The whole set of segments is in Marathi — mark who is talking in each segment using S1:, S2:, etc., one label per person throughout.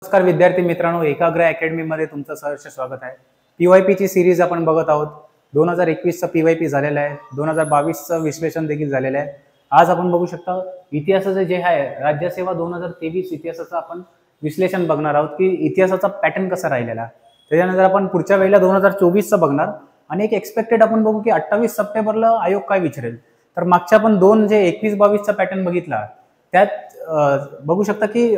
S1: नमस्कार विद्यार्थी मित्रांनो, एकाग्र अकॅडमीमध्ये तुमचं सहर्ष स्वागत आहे. PYPची सिरीज आपण बघत आहोत. 2021चा PYP झालेला आहे, 2022चं विश्लेषण देखील झालेलं आहे. आज आपण बघू शकता इतिहासाचं जे आहे राज्यसेवा 2023 इतिहासाचं आपण विश्लेषण बघणार आहोत की इतिहासाचा पॅटर्न कसा राहिलेला. त्याच्यानंतर आपण पुढच्या वेळेला 2024चं बघणार आणि एक एक्सपेक्टेड आपण बघू की 28 सप्टेंबरला आयोग काय विचारेल. तर मागच्या आपण दोन जे 21-22चा पॅटर्न बघितला त्यात बघू शकता की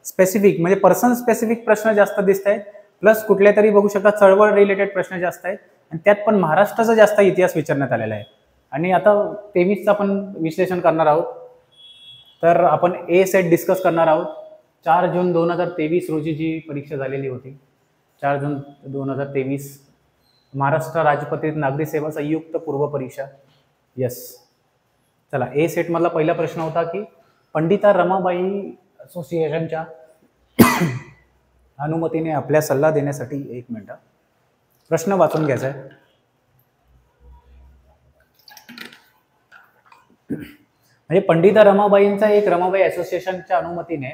S1: स्पेसिफिक म्हणजे पर्सन स्पेसिफिक प्रश्न जास्त दिसत आहेत, प्लस कुठले तरी बघू शकता चळवळ रिलेटेड प्रश्न जास्त आहेत आणि त्यात पण महाराष्ट्राचा जास्त इतिहास विचारण्यात आलेला आहे. आणि आता 23चं आपण विश्लेषण करणार आहोत. तर आपण ए सेट डिस्कस करणार आहोत. 4 जून 2023 रोजी जी परीक्षा झालेली होती, 4 जून 2023 महाराष्ट्र राजपत्रित नागरी सेवा संयुक्त पूर्व परीक्षा. यस, चला ए सेट मधला पहिला प्रश्न होता की पंडिता रमाबाई असोसिएशनच्या अनुमतीने आपल्या सल्ला देण्यासाठी 1 मिनिट प्रश्न वाचून घ्यायचा आहे. म्हणजे पंडिता रमाबाईंचा एक रमाबाई असोसिएशनच्या अनुमतीने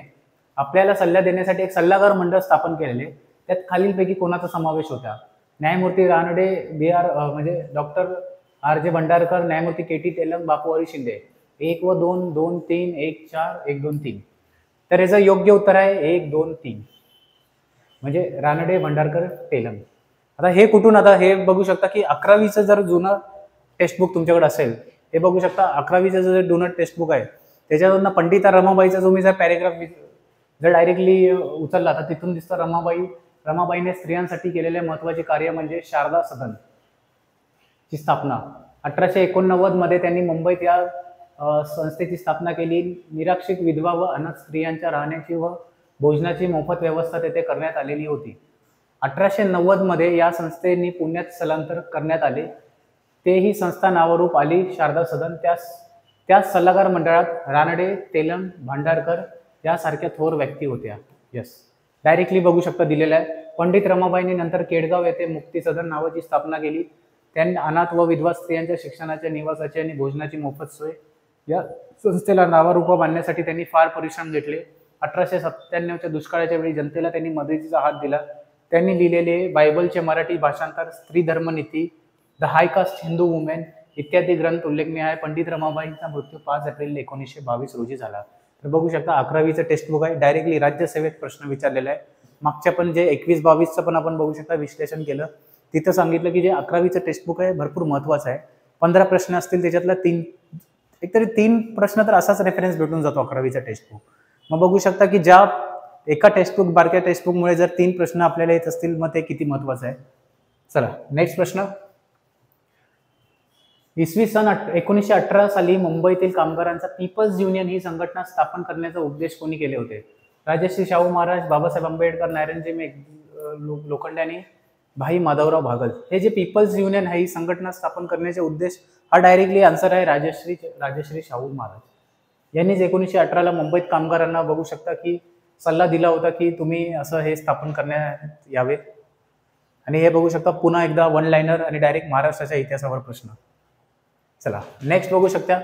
S1: आपल्याला सल्ला देण्यासाठी एक सल्लागार मंडळ स्थापन केलेले. त्यात खालीलपैकी कोणाचा समावेश होता? न्यायमूर्ती रानडे, म्हणजे डॉक्टर RJ भंडारकर, न्यायमूर्ती KT तेलंग, बापूवारी शिंदे. 1 व 2, 2, 3, 1, 4, 1, 2, 3. तर याचं योग्य उत्तर आहे 1, 2, 3 म्हणजे रानडे, भंडारकर, तेलंग. आता हे कुठून, आता हे बघू शकता की 11वीचं जर जुनं टेक्स्टबुक तुमच्याकडे असेल, हे बघू शकता 11वीचं जर जुनं टेक्स्टबुक आहे त्याच्यावरून पंडिता रमाबाईचा तुम्ही जर पॅरेग्राफ जर डायरेक्टली उचलला तर तिथून दिसतं रमाबाईने स्त्रियांसाठी केलेले महत्वाचे कार्य म्हणजे शारदा सदन ची स्थापना. 1889 मध्ये त्यांनी मुंबईत या संस्थेची स्थापना केली. निराश्रित विधवा व अनाथ स्त्रियांच्या राहण्याची व भोजनाची मोफत व्यवस्था तेथे करण्यात आलेली होती. 1890 मध्ये या संस्थेने पुण्यात स्थलांतर करण्यात आले. तेही संस्था नावारूप आली शारदा सदन. त्याच सल्लागार मंडळात रानडे, तेलंग, भांडारकर यासारख्या थोर व्यक्ती होत्या. यस, डायरेक्टली बघू शकता दिलेलं आहे. पंडित रमाबाईंनी नंतर केडगाव येथे मुक्ती सदन नावाची स्थापना केली. त्यांनी अनाथ व विधवा स्त्रियांच्या शिक्षणाच्या, निवासाची आणि भोजनाची मोफत सोय या संस्थेला नावारूप बांधण्यासाठी त्यांनी फार परिश्रम घेतले. 1897च्या दुष्काळाच्या वेळी जनतेला त्यांनी मदतीचा हात दिला. त्यांनी लिहिलेले बायबलचे मराठी भाषांतर, स्त्री धर्मनीती, the high caste Hindu women इत्यादी ग्रंथ उल्लेखनीय आहे. पंडित रमाबाईंचा मृत्यू 5 एप्रिल 1922 रोजी झाला. तर बघू शकता 11वीचं टेक्स्टबुक आहे, डायरेक्टली राज्यसेवेत प्रश्न विचारलेला आहे. मागच्या पण जे 21-22चं पण आपण बघू शकता विश्लेषण केलं, तिथं सांगितलं की जे 11वीचं टेक्स्टबुक आहे भरपूर महत्वाचं आहे. 15 प्रश्न असतील त्याच्यातला 3 प्रश्न तर असाच रेफरन्स भेटून जातो 11वीचा टेक्स्टबुक. मग बघू शकता की ज्या एका टेक्स्टबुक बारक्या टेक्स्टबुकमुळे जर 3 प्रश्न आपल्याला येत असतील मग ते किती महत्वाचं आहे. चला नेक्स्ट प्रश्न. इसवी सन 1918 साली मुंबईतील कामगारांचा पीपल्स युनियन ही संघटना स्थापन करण्याचा उद्देश कोणी केले होते? राजश्री शाहू महाराज, बाबासाहेब आंबेडकर, नारायणजी लोखंडे आणि भाई माधवराव भागल. हे जे पीपल्स युनियन आहे ही संघटना स्थापन करण्याचे उद्देश, हा डायरेक्टली आन्सर आहे राजश्री शाहू महाराज यांनीच 1918ला मुंबईत कामगारांना बघू शकता की सल्ला दिला होता की तुम्ही असं हे स्थापन करण्यात यावे. आणि हे बघू शकता पुन्हा एकदा 1 लाइनर आणि डायरेक्ट महाराष्ट्राच्या इतिहासावर प्रश्न. चला नेक्स्ट बघू शकता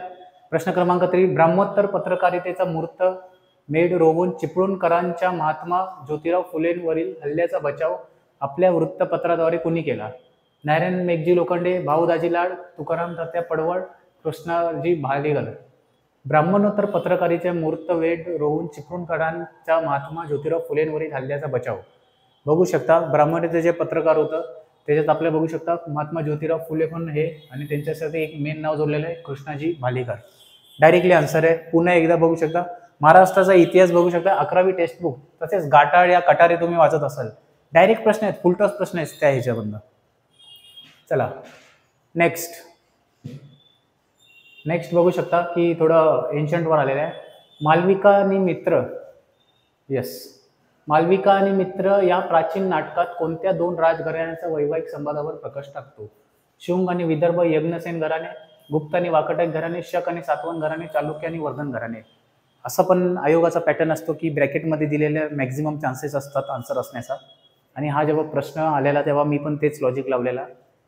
S1: प्रश्न क्रमांक 3. ब्राह्मोत्तर पत्रकारितेचा मूर्त मेढ रोवून चिपळूणकरांच्या महात्मा ज्योतिराव फुलेंवरील हल्ल्याचा बचाव आपल्या वृत्तपत्राद्वारे कोणी केला? नारायण मेघजी लोखंडे, भाऊदाजी लाड, तुकाराम तात्या पडवळ, कृष्णाजी भालेकर. ब्राह्मणोत्तर पत्रकारितेच्या मूर्त वेध रोवून चिपळूणकरांच्या महात्मा ज्योतिराव फुलेंवरील हल्ल्याचा बचाव. बघू शकता ब्राह्मणोत्तर जे पत्रकार होतं त्याच्यात आपल्या बघू शकता महात्मा ज्योतिराव फुले पण हे आणि त्यांच्यासाठी एक मेन नाव जोडलेलं आहे कृष्णाजी भालेकर. डायरेक्टली आन्सर आहे. पुन्हा एकदा बघू शकता महाराष्ट्राचा इतिहास बघू शकता 11वी टेक्स्टबुक तसेच गाटाळ या कटारे तुम्ही वाचत असाल, डायरेक्ट प्रश्न आहेत, फुलटॉस प्रश्न आहेत त्या ह्याच्याबद्दल. चला नेक्स्ट बघू शकता की थोडं एन्शंट वर आलेलं आहे. मालविका आणि मित्र. यस, मालविका आणि मित्र या प्राचीन नाटकात कोणत्या 2 राजघराण्यांचा वैवाहिक संवादावर प्रकाश टाकतो? शुंग आणि विदर्भ यज्ञसेन घराणे, गुप्त आणि वाकाटक घराणे, शक आणि सातवहन घराणे, चालुक्य आणि वर्धन घराणे. असं पण आयोगाचा पॅटर्न असतो की ब्रॅकेटमध्ये दिलेले मॅक्झिमम चान्सेस असतात आन्सर असण्याचा. आणि हा जेव्हा प्रश्न आलेला तेव्हा मी पण तेच लॉजिक लावलेला,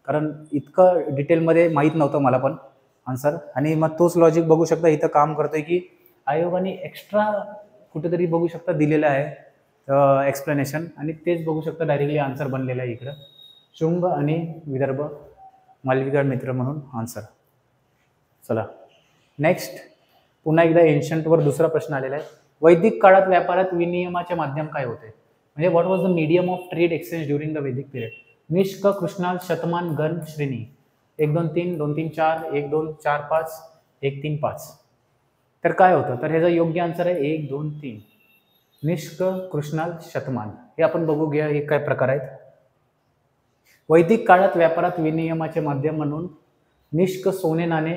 S1: कारण इतकं डिटेलमध्ये माहीत नव्हतं मला पण आन्सर. आणि मग तोच लॉजिक बघू शकता इथं काम करतोय की आयोगाने एक्स्ट्रा कुठेतरी बघू शकता दिलेलं आहे एक्सप्लेनेशन, आणि तेच बघू शकता डायरेक्टली आन्सर बनलेलं आहे इकडं. शुंग आणि विदर्भ मालविका मित्र म्हणून आन्सर. चला नेक्स्ट, पुन्हा एकदा एन्शंटवर दुसरा प्रश्न आलेला आहे. वैदिक काळात व्यापारात विनिमयाचे माध्यम काय होते? म्हणजे what was the medium of trade exchange during the वैदिक पिरियड? निष्क, कृष्णाल, शतमान, गण, श्रेणी. 1 2 3 2 3 4 1 2 4 5 1 3 5. तर काय होतं? तर ह्याचा योग्य आन्सर आहे 1 2 3. निष्क, कृष्णाल, शतमान. हे आपण बघू घ्या हे काय प्रकार आहेत. वैदिक काळात व्यापारात विनिमयाचे माध्यम म्हणून निष्क, सोने नाणे,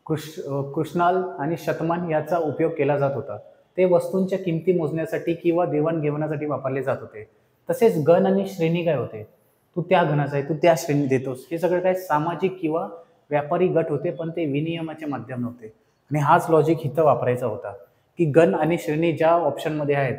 S1: कृष्णाल आणि शतमान याचा उपयोग केला जात होता. ते वस्तूंच्या किमती मोजण्यासाठी किंवा देवाणघेवाणासाठी वापरले जात होते. तसेच गण आणि श्रेणी काय होते? तू त्या गणाचा आहे, तू त्या श्रेणी देतोस. हे सगळं काय सामाजिक किंवा व्यापारी गट होते, पण ते विनिमयाचे माध्यम नव्हते. आणि हाच लॉजिक इथं वापरायचा होता की गण आणि श्रेणी ज्या ऑप्शनमध्ये आहेत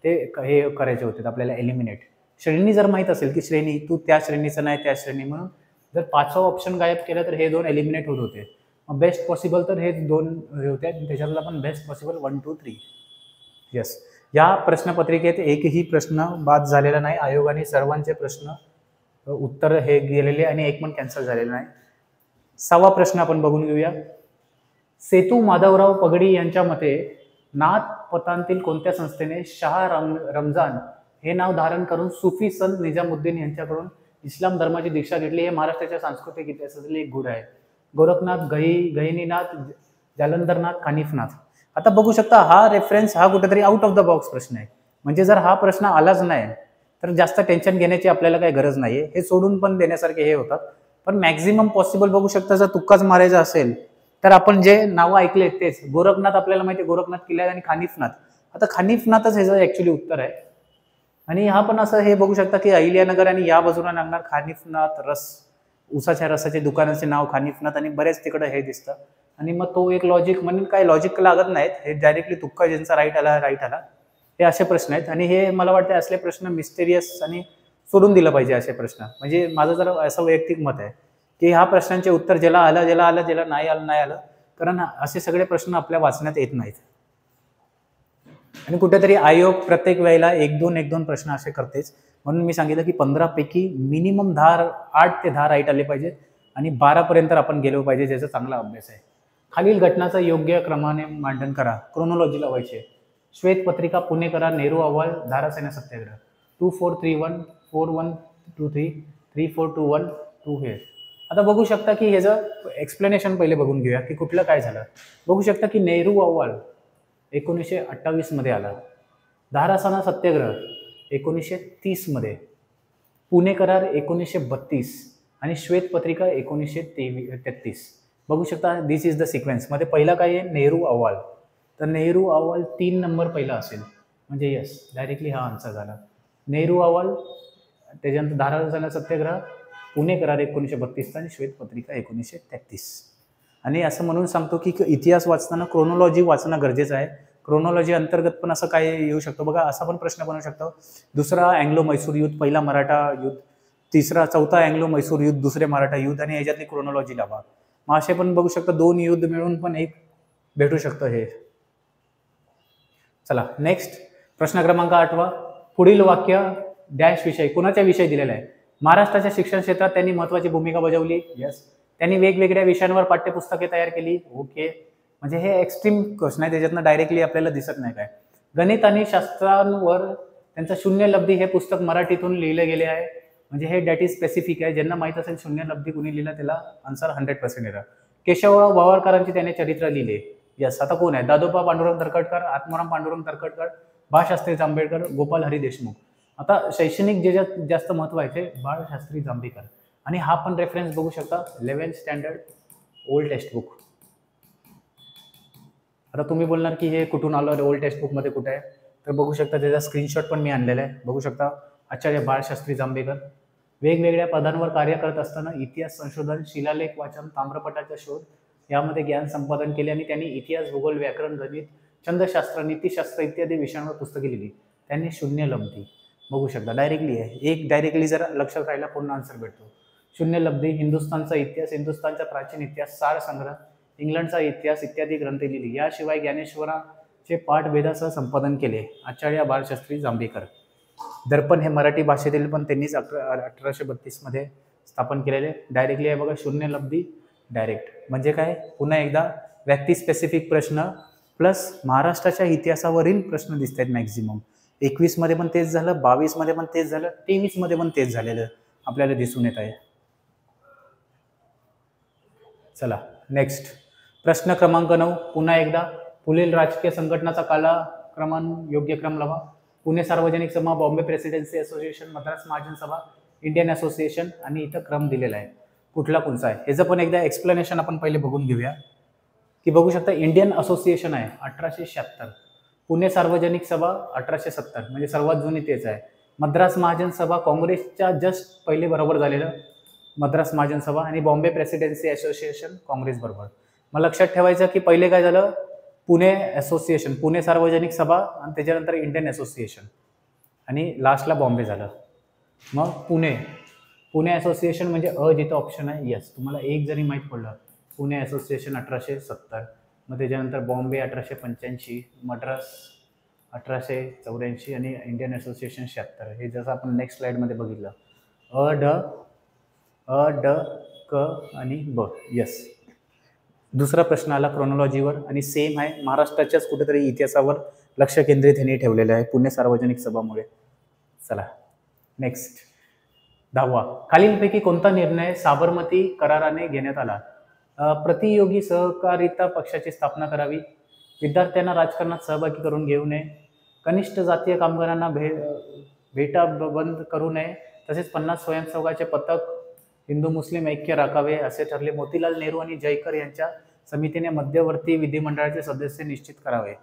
S1: ते हे करायचे होते आपल्याला एलिमिनेट. श्रेणी जर माहीत असेल की श्रेणी तू त्या श्रेणीचं नाही त्या श्रेणी, म्हणून जर 5वा ऑप्शन गायब केला तर हे 2 एलिमिनेट होत होते. बेस्ट पॉसिबल तर हे 2 होते, त्याच्यातला पण बेस्ट पॉसिबल 1 2 3. येस, या प्रश्नपत्रिकेत एकही प्रश्न बाद झालेला नाही. आयोगाने सर्वांचे प्रश्न उत्तर हे गेलेले आणि एक पण कॅन्सल झालेलं नाही. 6वा प्रश्न आपण बघून घेऊया. सेतू माधवराव पगडी यांच्या मते नाथ पतांतील कोणत्या संस्थेने शाह रमजान हे नाव धारण करून सुफी संत निजामुद्दीन यांच्याकडून इस्लाम धर्माची दीक्षा घेतली? हे महाराष्ट्राच्या सांस्कृतिक इतिहासातील एक गुढ आहे. गोरखनाथ, गहिनीनाथ, जालंधरनाथ, कानिफनाथ. आता बघू शकता हा रेफरन्स हा कुठेतरी आउट ऑफ द बॉक्स प्रश्न आहे. म्हणजे जर हा प्रश्न आलाच नाही तर जास्त टेन्शन घेण्याची आपल्याला काही गरज नाहीये. हे सोडून पण देण्यासारखे हे होतात. पण मॅक्झिमम पॉसिबल बघू शकता, जर तुक्काच मारायचा असेल तर आपण जे नावं ऐकले तेच. गोरखनाथ आपल्याला माहिती आहे, गोरखनाथ किल्ला आणि खानिफनाथ. आता खानिफनाथच ह्याचं ऍक्च्युली उत्तर आहे. आणि हा पण असं हे बघू शकता की अहिल्यानगर आणि या बाजूला लागणार खानिफनाथ रस, उसाच्या रसाचे दुकानाचे नाव खानिफनाथ, आणि बरेच तिकडे हे दिसतं. आणि मग तो एक लॉजिक म्हणून काय लॉजिक लागत नाहीत, हे डायरेक्टली तुक्का ज्यांचा राईट आला हे असे प्रश्न आहेत. आणि हे मला वाटतं असले प्रश्न मिस्टेरियस आणि सोडून दिलं पाहिजे असे प्रश्न. म्हणजे माझं जर असं वैयक्तिक मत आहे की ह्या प्रश्नांचे उत्तर ज्याला आलं ज्याला नाही आलं, कारण असे सगळे प्रश्न आपल्या वाचण्यात येत नाहीत. आणि कुठेतरी आयोग प्रत्येक वेळेला 1 2 प्रश्न असे करतेच. म्हणून मी सांगितलं की 15 पैकी मिनिमम 8 ते 10 राईट आले पाहिजे आणि 12 पर्यंत आपण गेलो पाहिजे, ज्याचा चांगला अभ्यास आहे. खालील घटनाचं योग्य क्रमाने मांडन करा. क्रोनॉलॉजी लावायचे. श्वेतपत्रिका, पुणे करार, नेहरू अहवाल, धारासेना सत्याग्रह. 2431 4123 3421 2 हे. आता बघू शकता की ह्याचं एक्सप्लेनेशन पहिले बघून घेऊया की कुठलं काय झालं. बघू शकता की नेहरू अहवाल 1928 मध्ये आला, धारासाना सत्याग्रह 1930 मध्ये, पुणे करार 1932 आणि श्वेतपत्रिका 1933. बघू शकता दिस इज द सिक्वेन्स. मध्ये पहिला काय आहे? नेहरू अहवाल. तर नेहरू अहवाल 3 नंबर पहिला असेल, म्हणजे यस डायरेक्टली हा आन्सर झाला. नेहरू अहवाल, त्याच्यानंतर धारासाना सत्याग्रह, पुणे करार 1932 आणि श्वेतपत्रिका 1933. आणि असं म्हणून सांगतो की इतिहास वाचताना क्रोनॉलॉजी वाचणं गरजेचं आहे. क्रोनॉलॉजी अंतर्गत पण असं काय येऊ शकतो बघा, असा पण प्रश्न बनवू शकतो. दुसरा अँग्लो मैसूर युद्ध, पहिला मराठा युद्ध, चौथा अँग्लो मैसूर युद्ध, दुसरे मराठा युद्ध, आणि याच्यातली क्रोनॉलॉजी लावा. मग असे पण बघू शकता 2 युद्ध मिळून पण एक भेटू शकतं हे. चला नेक्स्ट प्रश्न क्रमांक 8वा. पुढील वाक्य डॅश विषय कोणाच्या विषयी दिलेला आहे? महाराष्ट्राच्या शिक्षण क्षेत्रात त्यांनी महत्त्वाची भूमिका बजावली. यस. त्यांनी वेगवेगळ्या विषयांवर पाठ्यपुस्तके तयार केली. ओके. म्हणजे हे एक्स्ट्रीम क्वेश्चन आहे, त्याच्यातनं डायरेक्टली आपल्याला दिसत नाही काय. गणित आणि शास्त्रांवर त्यांचं शून्य लब्धी हे पुस्तक मराठीतून लिहिलं गेले आहे. म्हणजे हे दॅट इज स्पेसिफिक आहे. ज्यांना माहीत असेल शून्य लब्धी कुणी लिहिलं त्याला आन्सर 100% येतं. केशवराव वावरकरांची त्याने चरित्र लिहिले. यस. आता कोण आहे? दादोबा पांडुरंग तरखडकर, आत्माराम पांडुरंग तरखडकर, बाळशास्त्री जांभेकर, गोपाल हरी देशमुख. आता शैक्षणिक ज्याच्यात जास्त महत्व आहे ते बाळशास्त्री जांभेकर. आणि हा पण रेफरन्स बघू शकता 11th standard old text book. आता तुम्ही बोलणार की हे कुठून आलं ओल्ड टेक्स्ट बुक मध्ये कुठे आहे? तर बघू शकता त्याचा स्क्रीनशॉट पण मी आणलेला आहे. बघू शकता आचार्य बाळशास्त्री जांभेकर वेगवेगळ्या पदांवर कार्य करत असताना इतिहास संशोधन, शिलालेख वाचन, ताम्रपटाचा शोध यामध्ये ज्ञान संपादन केले आणि त्यांनी इतिहास, भूगोल, व्याकरण, गणित, छंदशास्त्र, नीतिशास्त्र इत्यादी विषयांवर पुस्तके लिहिली. त्यांनी शून्य लब्धी बघू शकता डायरेक्टली आहे. एक डायरेक्टली जर लक्षात राहिला पूर्ण आन्सर भेटतो. शून्य लब्धी, हिंदुस्थानचा इतिहास, हिंदुस्थानचा प्राचीन इतिहास, सार संग्रह, इंग्लंडचा इतिहास इत्यादी ग्रंथ लिहिली. याशिवाय ज्ञानेश्वरा चे पाठभेदासह संपादन केले? आचार्य बाळशास्त्री जांभेकर. दर्पण हे मराठी भाषेतील पण त्यांनीच 1832 मध्ये स्थापन केलेले. डायरेक्टली आहे बघा, शून्य लब्धी डायरेक्ट. म्हणजे काय? पुन्हा एकदा व्यक्ती स्पेसिफिक प्रश्न प्लस महाराष्ट्राच्या इतिहासावरील प्रश्न दिसत आहेत मॅक्झिमम. 21 मध्ये पण तेच झालं, 22 मध्ये पण तेच झालं, 23 मध्ये पण तेच झालेलं आपल्याला दिसून येत आहे. चला नेक्स्ट प्रश्न क्रमांक 9. पुन्हा एकदा पुढील राजकीय संघटनाचा कालक्रमान योग्य क्रम लावा. पुणे सार्वजनिक सभा, बॉम्बे प्रेसिडेन्सी असोसिएशन, मद्रास महाजन सभा, इंडियन असोसिएशन आणि इथं क्रम दिलेला आहे. कुठला कोणचा आहे ह्याचं पण एकदा एक्सप्लेनेशन आपण पहिले बघून घेऊया. की बघू शकता इंडियन असोसिएशन आहे 1876, पुणे सार्वजनिक सभा 1870 म्हणजे सर्वात जुनी तेच आहे. मद्रास महाजन सभा काँग्रेसच्या जस्ट पहिले बरोबर झालेलं मद्रास महाजन सभा, आणि बॉम्बे प्रेसिडेन्सी असोसिएशन काँग्रेस बरोबर. मग लक्षात ठेवायचं की पहिले काय झालं, पुणे असोसिएशन, पुणे सार्वजनिक सभा, आणि त्याच्यानंतर इंडियन असोसिएशन, आणि लास्टला बॉम्बे झालं. मग पुणे असोसिएशन म्हणजे जिथं ऑप्शन आहे यस. तुम्हाला एक जरी माहीत पडलं, पुणे असोसिएशन 1870, मग त्याच्यानंतर बॉम्बे 1885, मद्रास 1884 आणि इंडियन असोसिएशन 76. हे जसं आपण नेक्स्ट स्लाइडमध्ये बघितलं, ड क आणि ब. यस. दुसरा प्रश्न आला क्रोनॉलॉजीवर आणि सेम आहे, महाराष्ट्राच्याच कुठेतरी इतिहासावर लक्ष केंद्रित यांनी ठेवलेलं आहे पुणे सार्वजनिक सभामुळे. चला नेक्स्ट 10वा. खालीलपैकी कोणता निर्णय साबरमती कराराने घेण्यात आला? प्रतियोगी सहकारिता पक्षाची स्थापना करावी, विद्यार्थ्यांना राजकारणात सहभागी करून घेऊ नये, कनिष्ठ जातीय कामगारांना भेटा बंद करू नये, तसेच 50 स्वयंसेवकाचे पथक हिंदू मुस्लिम ऐक्य राखावे असे ठरले. मोतीलाल नेहरू आणि जयकर यांच्या समितीने मध्यवर्ती विधिमंडळाचे सदस्य निश्चित करावे.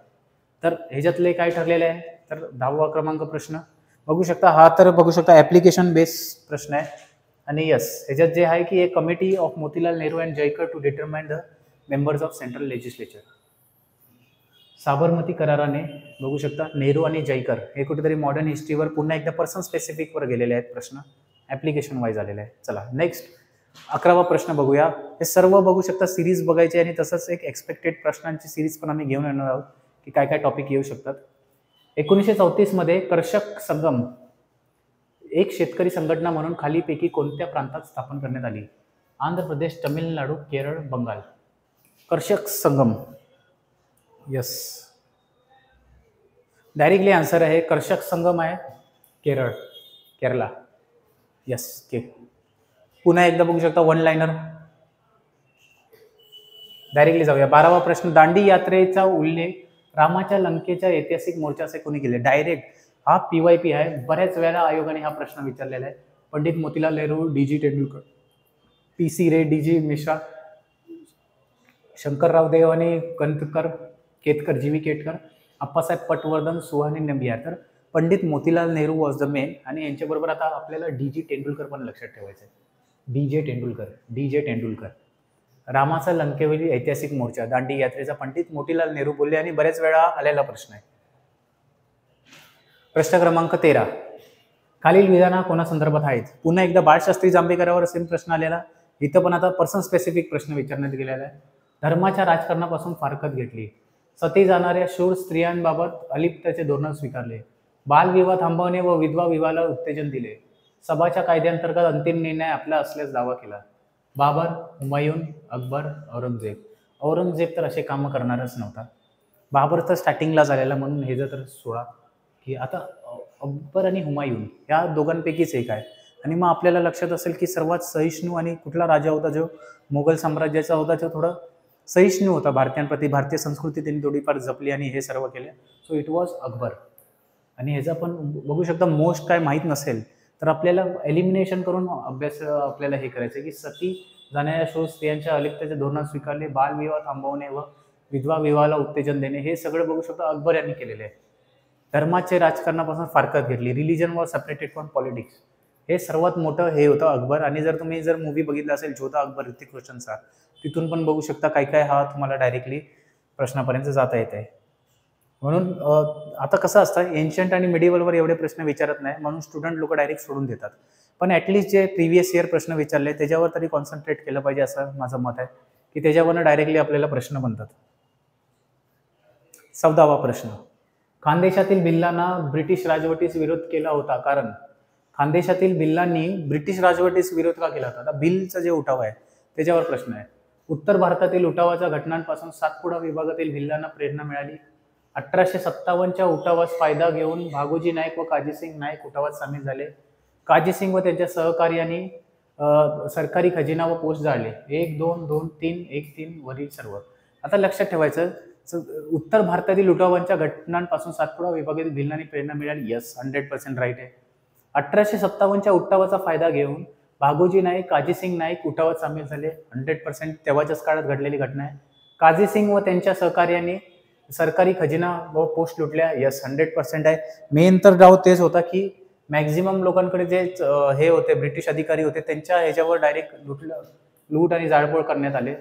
S1: तर ह्याच्यातले काय ठरलेले आहे? तर 10वा क्रमांक प्रश्न बघू शकता. हा तर बघू शकता ऍप्लिकेशन बेस्ड प्रश्न आहे, आणि यस ह्याच्यात जे आहे की एक committee of Motilal Nehru and Jayakar to determine the members of central legislature. Sabarmati कराराने बघू शकता नेहरू आणि जयकर हे कुठेतरी मॉडर्न हिस्ट्रीवर पुन्हा एकदा पर्सन स्पेसिफिकवर गेलेले आहेत प्रश्न, ऍप्लिकेशन वाईज आलेले आहे. चला नेक्स्ट 11वा प्रश्न बघूया. हे सर्व बघू शकता सिरीज बघायची, आणि तसंच एक एक्सपेक्टेड प्रश्नांची सिरीज पण आम्ही घेऊन येणार आहोत की काय काय टॉपिक येऊ शकतात. 1934 मध्ये कर्षक संगम एक शेतकरी संघटना म्हणून खालीपैकी कोणत्या प्रांतात स्थापन करण्यात आली? आंध्र प्रदेश, तमिळनाडू, केरळ, बंगाल. कर्षक संगम. यस, डायरेक्टली आन्सर आहे कर्षक संगम आहे केरला. यस के. पुन्हा एकदा बघू शकता वन लाइनर. डायरेक्टली जाऊया. 12वा प्रश्न. दांडी यात्रेचा उल्लेख रामाच्या लंकेच्या ऐतिहासिक मोर्चाचे कोणी केले? डायरेक्ट हा PYP आहे. बऱ्याच वेळा आयोगाने हा प्रश्न विचारलेला आहे. पंडित मोतीलाल नेहरू, DG तेंडुलकर, PC रे, DG मिश्रा, शंकरराव देव आणि केतकर, GV केतकर, अप्पासाहेब पटवर्धन, सुहानी नंबियार. तर Pandit Motilal Nehru was the main, आणि यांच्याबरोबर आता आपल्याला DG तेंडुलकर पण लक्षात ठेवायचं आहे. DJ तेंडुलकर. रामाचा लंकेवरील ऐतिहासिक मोर्चा, दांडी यात्रेचा पंडित मोतीलाल नेहरू बोलले, आणि बऱ्याच वेळा आलेला प्रश्न आहे. प्रश्न क्रमांक 13. खालील विधान कोणा संदर्भात आहेत? पुन्हा एकदा बाळशास्त्री जांभेकरांवर सेम प्रश्न आलेला. इथं पण आता पर्सन स्पेसिफिक प्रश्न विचारण्यात गेलेला आहे. धर्माच्या राजकारणापासून फारकत घेतली, सती जाणाऱ्या शूर स्त्रियांबाबत अलिप्ततेचे धोरण स्वीकारले, बालविवाह थांबवणे व विधवा विवाहाला उत्तेजन दिले, सभाच्या कायद्याअंतर्गत अंतिम निर्णय आपला असल्यास दावा केला. बाबर, हुमायून, अकबर, औरंगजेब तर असे कामं करणारच नव्हता. बाबर तर स्टार्टिंगला झालेला, म्हणून हे जर सोळा की आता अकबर आणि हुमायून या दोघांपैकीच एक आहे. आणि मग आपल्याला लक्षात असेल की सर्वात सहिष्णू आणि कुठला राजा होता जो मोगल साम्राज्याचा होता, जो थोडा सहिष्णू होता भारतीयांप्रती, भारतीय संस्कृती त्यांनी थोडीफार जपली आणि हे सर्व केले. So it was Akbar. आणि ह्याचा पण बघू शकता मोस्ट काय माहीत नसेल तर आपल्याला एलिमिनेशन करून अभ्यास आपल्याला हे करायचं की सती जाणाऱ्या शूर स्त्रियांच्या अलिप्ततेचे धोरण स्वीकारले, बालविवाह थांबवणे व विधवा विवाहाला उत्तेजन देणे, हे सगळं बघू शकता अकबर यांनी केलेले आहे. धर्माचे राजकारणापासून फारकत घेतली, religion was separated from politics, हे सर्वात मोठं हे होतं अकबर. आणि जर तुम्ही मूवी बघितला असेल जोधा अकबर ऋतिक रोशनचा, तिथून पण बघू शकता काय काय हा तुम्हाला डायरेक्टली प्रश्नापर्यंत जाता येत आहे. म्हणून आता कसं असतं एन्शंट आणि मिडिवलवर एवढे प्रश्न विचारत नाही, म्हणून स्टुडंट लोक डायरेक्ट सोडून देतात. पण ॲटलिस्ट जे प्रिव्हियस इयर प्रश्न विचारले त्याच्यावर तरी कॉन्सन्ट्रेट केलं पाहिजे असं माझं मत आहे की त्याच्यावरनं डायरेक्टली आपल्याला प्रश्न बनतात. 14वा प्रश्न, खानदेशातील भिल्लांना ब्रिटिश राजवटीस विरोध केला होता कारण खानदेशातील भिल्लांनी ब्रिटिश राजवटीस विरोध का केला होता? आता भिल्लचा जे उठाव आहे त्याच्यावर प्रश्न आहे. उत्तर भारतातील उठावाच्या घटनांपासून सातपुडा विभागातील भिल्लांना प्रेरणा मिळाली. 1857च्या उठावास फायदा घेऊन भागोजी नाईक व काजीसिंग नाईक उठावात सामील झाले. काजीसिंग व त्यांच्या सहकार्यांनी सरकारी खजिना व पोस्ट जाळले. 1, 2, 2, 3, 1, 3 वरील सर्व. आता लक्षात ठेवायचं, उत्तर भारतातील उठावांच्या घटनांपासून सातपुडा विभागातील भिल्लांनी प्रेरणा मिळाली. यस, 100% राईट आहे. 1857च्या उठावाचा फायदा घेऊन भागोजी नाईक, काजीसिंग नाईक उठावात सामील झाले. 100% तेव्हाच्याच काळात घडलेली घटना आहे. काजीसिंग व त्यांच्या सहकार्यांनी सरकारी खजिना व पोस्ट लुटल्या. यस, 100% आहे. मेन तर डाव तेच होता की मॅक्झिमम लोकांकडे जे हे होते, ब्रिटिश अधिकारी होते, त्यांच्या ह्याच्यावर डायरेक्ट लूट आणि जाळपोळ करण्यात आले.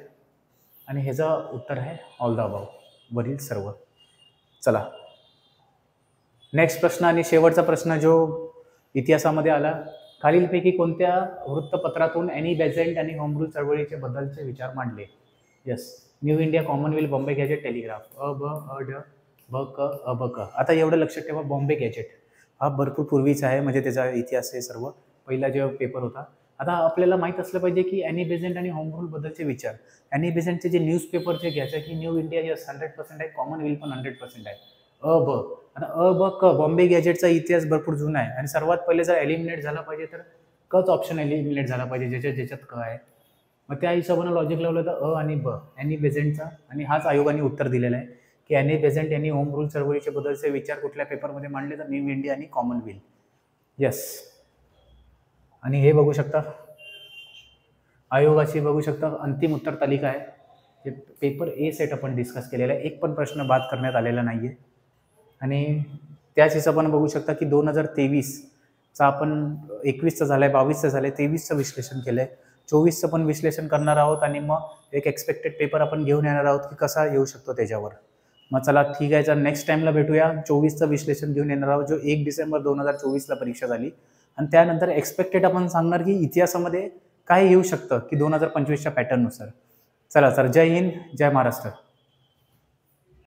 S1: आणि ह्याचं उत्तर आहे ऑल द अबाव वरील सर्व. चला नेक्स्ट प्रश्न आणि शेवटचा प्रश्न जो इतिहासामध्ये आला. खालीलपैकी कोणत्या वृत्तपत्रातून ॲनी बेझंट आणि होम रूल चळवळीचे बद्दलचे विचार मांडले? Yes, New India, Commonwealth, Bombay Gazette, Telegraph. अ ब अ ड ब क अ ब क. आता एवढं लक्षात ठेवा, बॉम्बे गॅजेट हा भरपूर पूर्वीचा आहे, म्हणजे त्याचा इतिहास आहे सर्व. पहिला जेव्हा पेपर होता. आता आपल्याला माहीत असलं पाहिजे की ॲनी बेझंट आणि होम रूल बद्दलचे विचार. ॲनी बेझंटचे जे न्यूजपेपरचे घ्यायचं की न्यू इंडिया, यस 100% आहे. कॉमनवेल्थ पण 100% आहे. अ ब. आता अ ब क, बॉम्बे गॅजेटचा इतिहास भरपूर जुना आहे आणि सर्वात पहिले जर एलिमिनेट झाला पाहिजे तर कच ऑप्शन एलिमिनेट झाला पाहिजे, ज्याच्यात क आहे. मग त्या हिशोबानं लॉजिक लावलं तर अ आणि ब, ॲनी बेझंटचा. आणि हाच आयोगाने उत्तर दिलेला आहे की ॲनी बेझंट यांनी होम रूल चळवळीचे बद्दलचे विचार कुठल्या पेपरमध्ये मांडले तर न्यू इंडिया आणि कॉमनवेल्थ. यस. आणि हे बघू शकता, आयोगाची बघू शकता अंतिम उत्तर तालिका आहे. जे पेपर ए सेट आपण डिस्कस केलेला आहे, एक पण प्रश्न बाद करण्यात आलेला नाही आहे. आणि त्याच हिशोबाने बघू शकता की 2023चा आपण 21चं झालं आहे, 22चं झालं आहे, 23चं विश्लेषण केलं आहे, 24चं पण विश्लेषण करणार आहोत. आणि मग एक एक्सपेक्टेड पेपर आपण घेऊन येणार आहोत की कसा येऊ शकतो त्याच्यावर. मग चला ठीक आहे, तर नेक्स्ट टाईमला भेटूया. 24चं विश्लेषण घेऊन येणार आहोत, जो 1 डिसेंबर 2024ला परीक्षा झाली. आणि त्यानंतर एक्सपेक्टेड आपण सांगणार की इतिहासामध्ये काय येऊ शकतं की 2025च्या पॅटर्ननुसार. चला सर, जय हिंद, जय महाराष्ट्र.